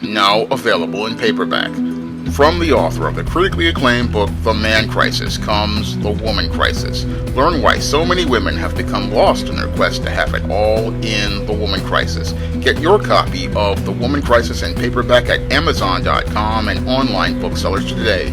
now available in paperback. From the author of the critically acclaimed book The Man Crisis comes The Woman Crisis. Learn why so many women have become lost in their quest to have it all in The Woman Crisis. Get your copy of The Woman Crisis in paperback at Amazon.com and online booksellers today.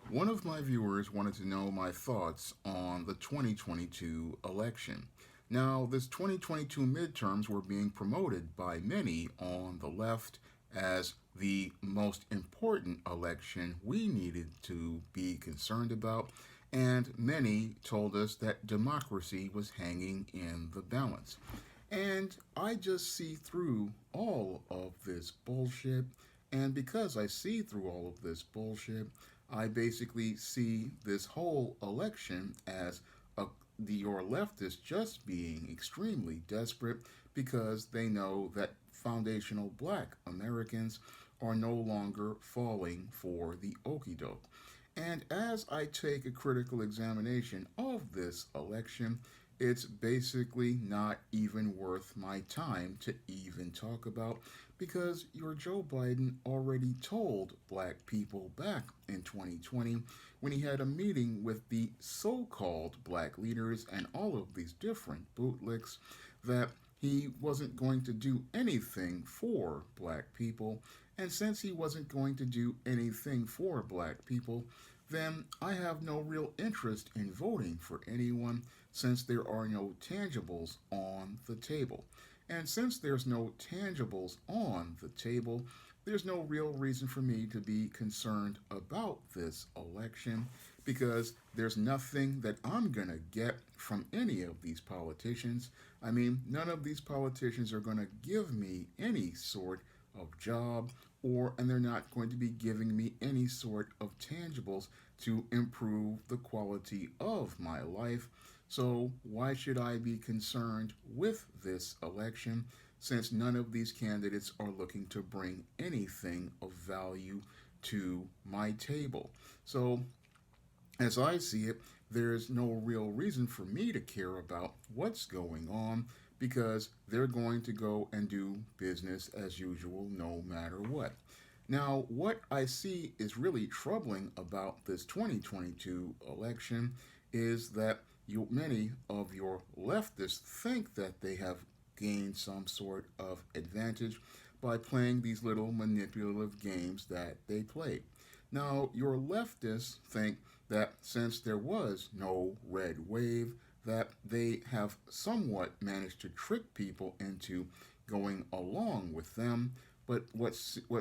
One of my viewers wanted to know my thoughts on the 2022 election. Now, this 2022 midterms were being promoted by many on the left as the most important election we needed to be concerned about, and many told us that democracy was hanging in the balance. And I just see through all of this bullshit, and because I see through all of this bullshit, I basically see this whole election as your leftists just being extremely desperate because they know that foundational black Americans are no longer falling for the okie doke. And as I take a critical examination of this election, it's basically not even worth my time to even talk about because your Joe Biden already told black people back in 2020 when he had a meeting with the so called black leaders and all of these different bootlicks that he wasn't going to do anything for black people. And since he wasn't going to do anything for black people, then I have no real interest in voting for anyone since there are no tangibles on the table. And since there's no tangibles on the table, there's no real reason for me to be concerned about this election because there's nothing that I'm going to get from any of these politicians. I mean, none of these politicians are going to give me any sort of job and they're not going to be giving me any sort of tangibles to improve the quality of my life. So why should I be concerned with this election since none of these candidates are looking to bring anything of value to my table? So as I see it, there's no real reason for me to care about what's going on because they're going to go and do business as usual no matter what. Now, what I see is really troubling about this 2022 election is that many of your leftists think that they have gained some sort of advantage by playing these little manipulative games that they play. Now, your leftists think that since there was no red wave, that they have somewhat managed to trick people into going along with them. But what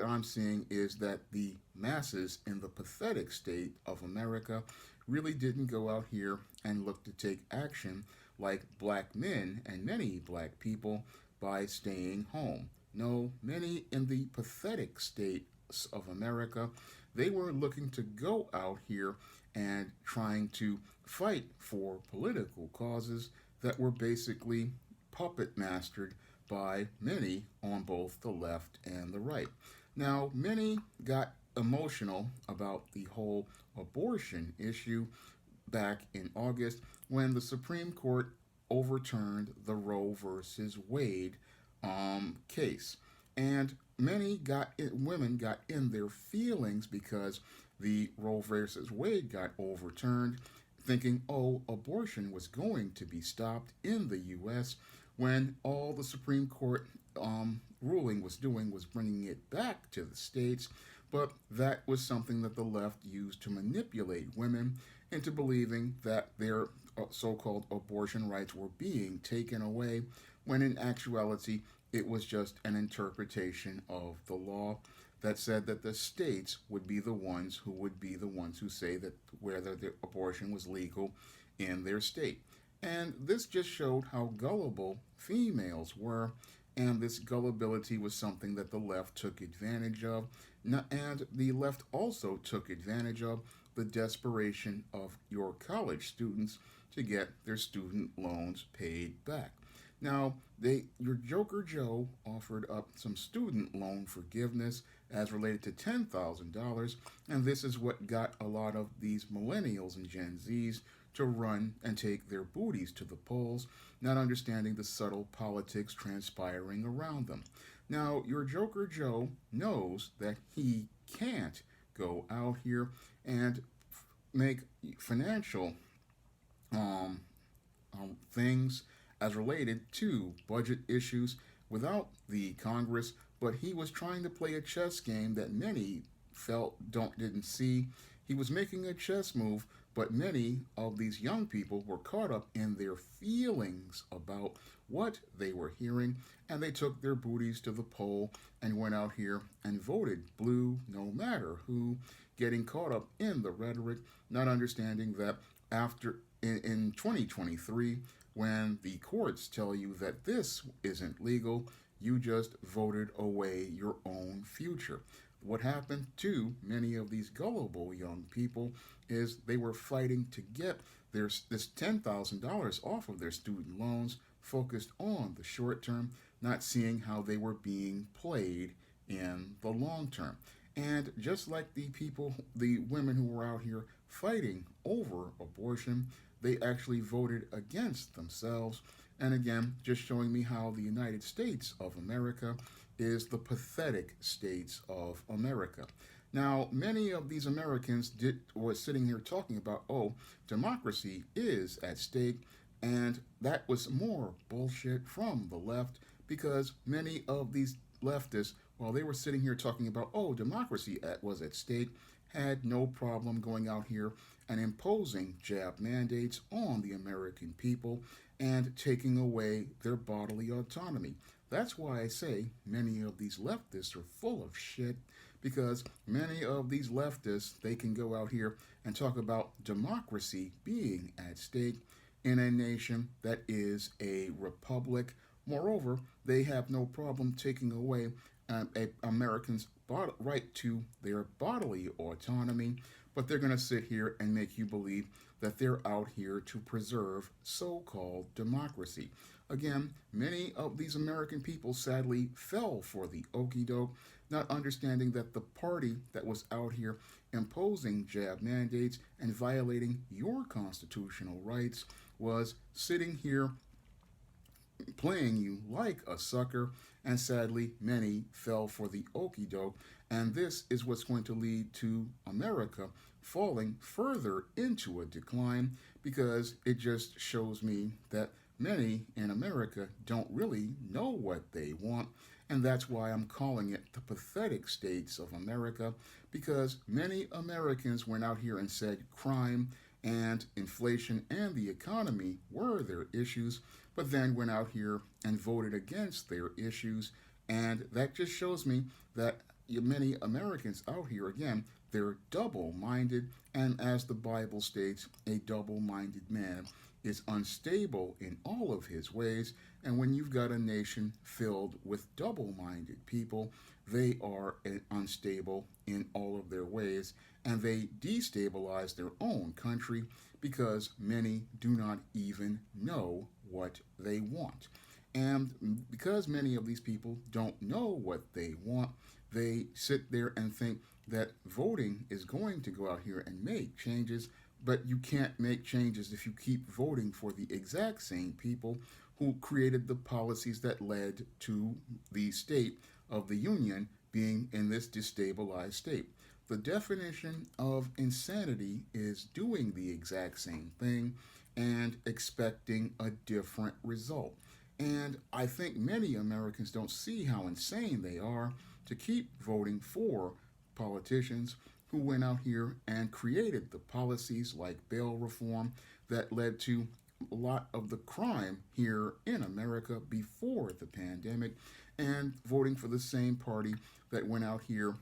I'm seeing is that the masses in the pathetic state of America really didn't go out here and look to take action like black men and many black people by staying home. No, many in the pathetic state of America, they were looking to go out here and trying to fight for political causes that were basically puppet mastered by many on both the left and the right. Now, many got emotional about the whole abortion issue back in August when the Supreme Court overturned the Roe versus Wade case. And women got in their feelings because the Roe versus Wade got overturned, thinking, oh, abortion was going to be stopped in the U.S. when all the Supreme Court ruling was doing was bringing it back to the states. But that was something that the left used to manipulate women into believing that their so-called abortion rights were being taken away, when in actuality it was just an interpretation of the law that said that the states would be the ones who say that whether the abortion was legal in their state. And this just showed how gullible females were, and this gullibility was something that the left took advantage of, and the left also took advantage of the desperation of your college students to get their student loans paid back. Now, your Joker Joe offered up some student loan forgiveness as related to $10,000, and this is what got a lot of these millennials and Gen Zs to run and take their booties to the polls, not understanding the subtle politics transpiring around them. Now, your Joker Joe knows that he can't go out here and make financial um, things as related to budget issues without the Congress, but he was trying to play a chess game that many felt didn't see. He was making a chess move, but many of these young people were caught up in their feelings about what they were hearing, and they took their booties to the poll and went out here and voted blue no matter who, getting caught up in the rhetoric, not understanding that after in 2023, when the courts tell you that this isn't legal, you just voted away your own future. What happened to many of these gullible young people is they were fighting to get this $10,000 off of their student loans, focused on the short term, not seeing how they were being played in the long term. And just like the women who were out here fighting over abortion, they actually voted against themselves. And again, just showing me how the United States of America is the pathetic states of America. Now, many of these Americans were sitting here talking about, oh, democracy is at stake, and that was more bullshit from the left, because many of these leftists, while they were sitting here talking about, oh, democracy was at stake, had no problem going out here and imposing jab mandates on the American people and taking away their bodily autonomy. That's why I say many of these leftists are full of shit, because many of these leftists, they can go out here and talk about democracy being at stake in a nation that is a republic. Moreover, they have no problem taking away Americans' right to their bodily autonomy, but they're going to sit here and make you believe that they're out here to preserve so called democracy. Again, many of these American people sadly fell for the okey doke, not understanding that the party that was out here imposing jab mandates and violating your constitutional rights was sitting here playing you like a sucker, and sadly, many fell for the okey doke. And this is what's going to lead to America falling further into a decline, because it just shows me that many in America don't really know what they want. And that's why I'm calling it the pathetic states of America, because many Americans went out here and said crime and inflation and the economy were their issues, but then went out here and voted against their issues. And that just shows me that many Americans out here, again, they're double minded. And as the Bible states, a double minded man is unstable in all of his ways. And when you've got a nation filled with double minded people, they are unstable in all of their ways, and they destabilize their own country, because many do not even know what they want. And because many of these people don't know what they want, they sit there and think that voting is going to go out here and make changes, but you can't make changes if you keep voting for the exact same people who created the policies that led to the state of the Union being in this destabilized state. The definition of insanity is doing the exact same thing and expecting a different result. And I think many Americans don't see how insane they are to keep voting for politicians who went out here and created the policies like bail reform that led to a lot of the crime here in America before the pandemic, and voting for the same party that went out here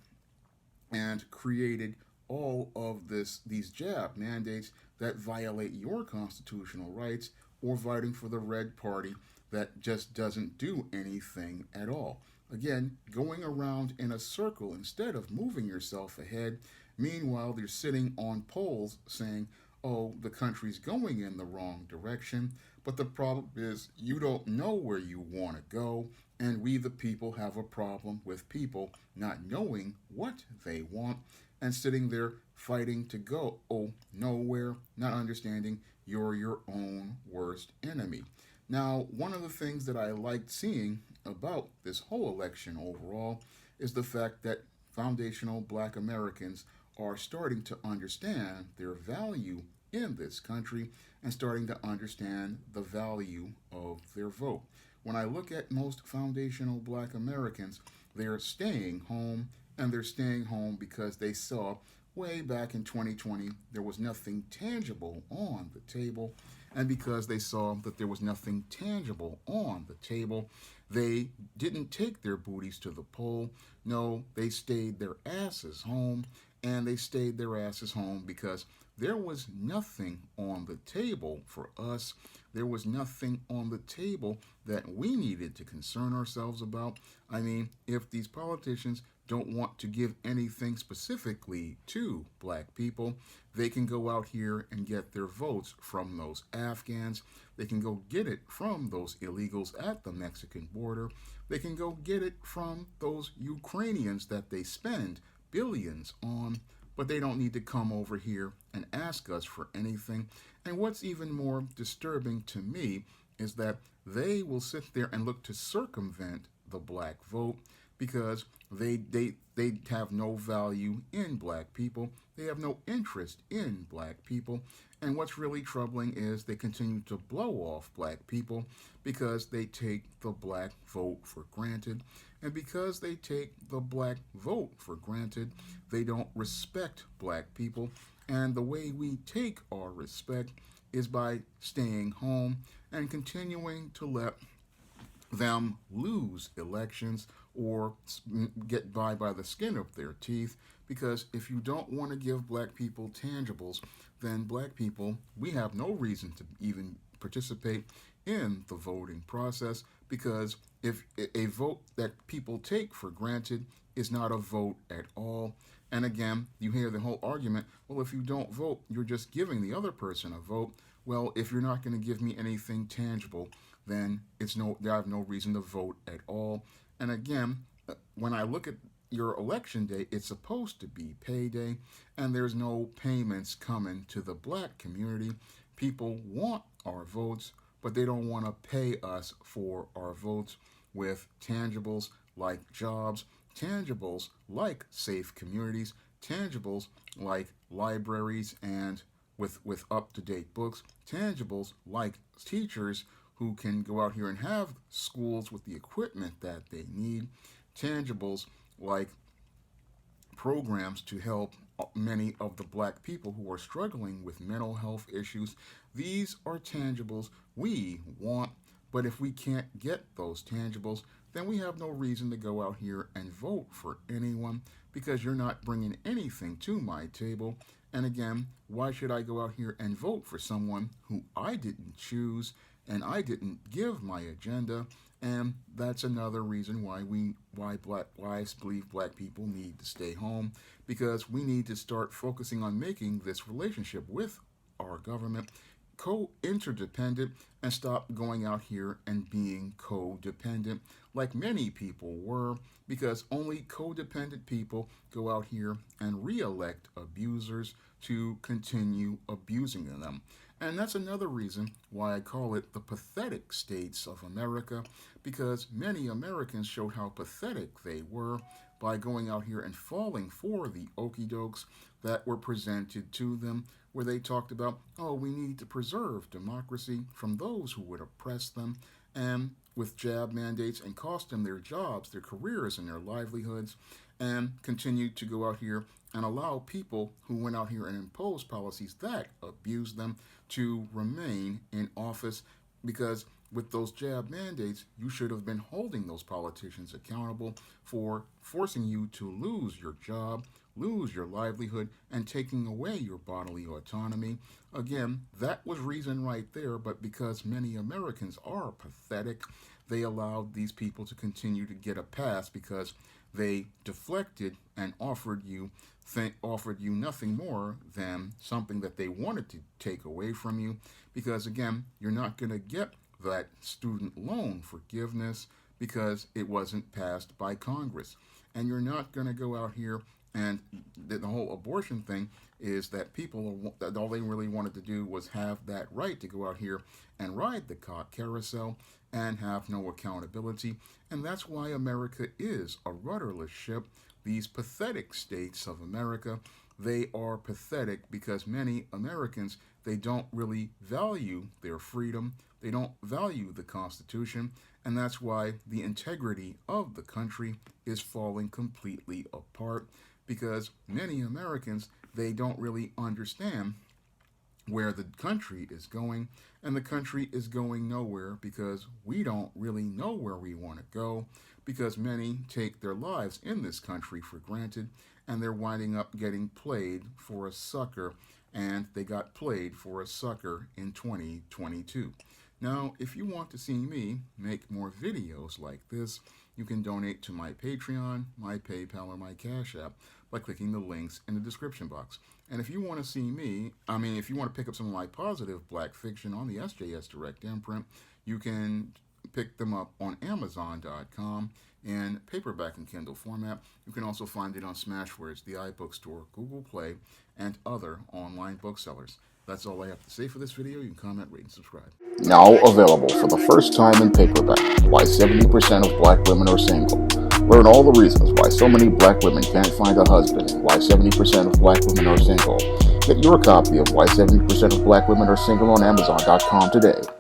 and created all of these jab mandates that violate your constitutional rights, or voting for the red party that just doesn't do anything at all. Again, going around in a circle instead of moving yourself ahead. Meanwhile, they're sitting on polls saying, oh, the country's going in the wrong direction. But the problem is you don't know where you want to go, and we the people have a problem with people not knowing what they want and sitting there fighting to go nowhere, not understanding you're your own worst enemy. Now, one of the things that I liked seeing about this whole election overall is the fact that foundational black Americans are starting to understand their value in this country and starting to understand the value of their vote. When I look at most foundational black Americans, they're staying home, and they're staying home because they saw way back in 2020 there was nothing tangible on the table, and because they saw that there was nothing tangible on the table, they didn't take their booties to the poll. No, they stayed their asses home, and they stayed their asses home because there was nothing on the table for us. There was nothing on the table that we needed to concern ourselves about. I mean, if these politicians don't want to give anything specifically to black people, they can go out here and get their votes from those Afghans. They can go get it from those illegals at the Mexican border. They can go get it from those Ukrainians that they spend billions on, but they don't need to come over here and ask us for anything. And what's even more disturbing to me is that they will sit there and look to circumvent the black vote because they have no value in black people. They have no interest in black people. And what's really troubling is they continue to blow off black people because they take the black vote for granted. And because they take the black vote for granted, they don't respect black people. And the way we take our respect is by staying home and continuing to let them lose elections or get by the skin of their teeth. Because if you don't want to give black people tangibles, then black people, we have no reason to even participate in the voting process, because if a vote that people take for granted is not a vote at all. And again, you hear the whole argument, well, if you don't vote, you're just giving the other person a vote. Well, if you're not going to give me anything tangible, then I have no reason to vote at all. And again, when I look at your election day, it's supposed to be payday, and there's no payments coming to the black community. People want our votes, but they don't want to pay us for our votes with tangibles like jobs, tangibles like safe communities, tangibles like libraries and with up-to-date books, tangibles like teachers who can go out here and have schools with the equipment that they need, tangibles like programs to help many of the black people who are struggling with mental health issues. These are tangibles we want, but if we can't get those tangibles, then we have no reason to go out here and vote for anyone, because you're not bringing anything to my table. And again, why should I go out here and vote for someone who I didn't choose and I didn't give my agenda? And that's another reason why I believe black people need to stay home, because we need to start focusing on making this relationship with our government interdependent and stop going out here and being codependent like many people were, because only codependent people go out here and re-elect abusers to continue abusing them. And that's another reason why I call it the pathetic states of America, because many Americans showed how pathetic they were by going out here and falling for the okie dokes that were presented to them, where they talked about, oh, we need to preserve democracy from those who would oppress them, and with jab mandates and cost them their jobs, their careers, and their livelihoods, and continued to go out here and allow people who went out here and imposed policies that abused them to remain in office, because with those jab mandates, you should have been holding those politicians accountable for forcing you to lose your job, lose your livelihood, and taking away your bodily autonomy. Again, that was reason right there, but because many Americans are pathetic, they allowed these people to continue to get a pass because they deflected and offered you nothing more than something that they wanted to take away from you, because again, you're not going to get that student loan forgiveness because it wasn't passed by Congress. And you're not going to go out here And the whole abortion thing is that that all they really wanted to do was have that right to go out here and ride the carousel and have no accountability. And that's why America is a rudderless ship. These pathetic states of America, they are pathetic because many Americans, they don't really value their freedom. They don't value the Constitution. And that's why the integrity of the country is falling completely apart, because many Americans, they don't really understand where the country is going, and the country is going nowhere because we don't really know where we want to go, because many take their lives in this country for granted, and they're winding up getting played for a sucker, and they got played for a sucker in 2022. Now, if you want to see me make more videos like this, you can donate to my Patreon, my PayPal, or my Cash App by clicking the links in the description box. And if you want to see me, if you want to pick up some of my positive black fiction on the SJS Direct imprint, you can pick them up on Amazon.com in paperback and Kindle format. You can also find it on Smashwords, the iBookstore, Google Play, and other online booksellers. That's all I have to say for this video. You can comment, rate, and subscribe. Now available for the first time in paperback, Why 70% of Black Women Are Single. Learn all the reasons why so many Black women can't find a husband and why 70% of Black women are single. Get your copy of Why 70% of Black Women Are Single on Amazon.com today.